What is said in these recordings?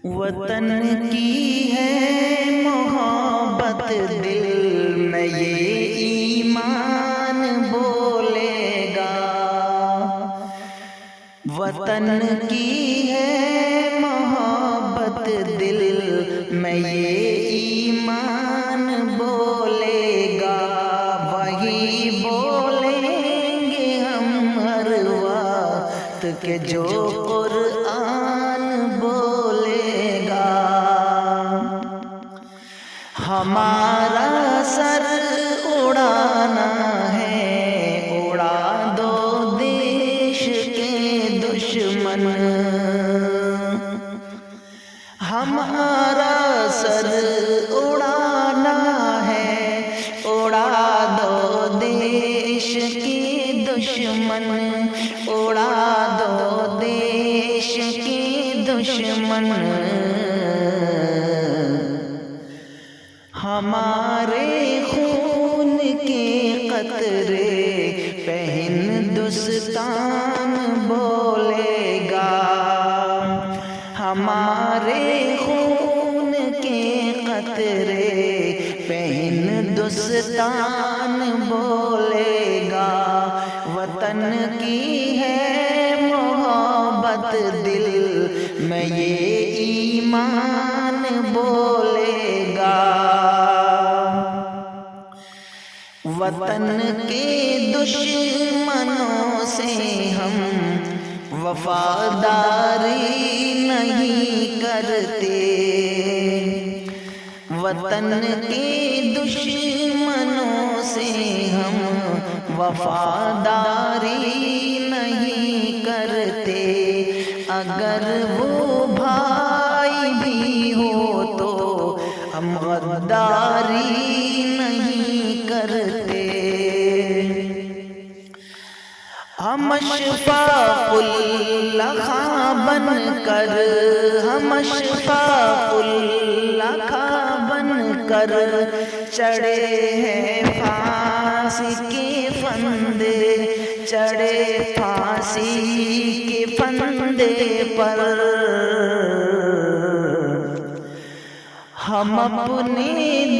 وطن کی ہے محبت دل میں یہ ایمان بولے گا، وطن کی ہے محبت دل میں یہ ایمان بولے گا، وہی بولیں گے ہم ہر وقت کہ جو قرآن بولے گا۔ ہمارا سر اڑانا ہے، اڑا دو دیش کے دشمن، ہمارا سر اڑانا ہے، اڑا دو دیش کے دشمن، اڑا دو دیش کے دشمن۔ ہمارے خون کے قطرے پہ ہندوستان بولے گا، ہمارے خون کے قطرے پہ ہندوستان بولے گا، وطن کی ہے محبت دل میں یہ ایمان بولے گا۔ وطن کے دشمنوں سے ہم وفاداری نہیں کرتے، وطن کے دشمنوں سے ہم وفاداری نہیں کرتے، اگر وہ بھائی بھی ہو تو ہم غداری نہیں کرتے۔ ہم اشفاق اللہ خاں بن کر، ہم اشفاق اللہ خاں بن کر چڑھے ہیں پھانسی کے پھندے، چڑھے پھانسی کے پھندے پر۔ ہم اپنے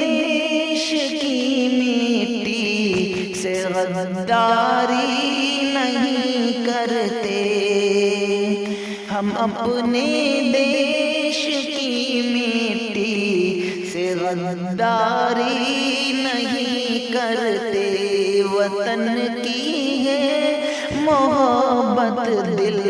دیش کی مٹی سے غداری نہیں کرتے، ہم اپنے دیش کی مٹی سے غداری نہیں کرتے، وطن کی ہے محبت دل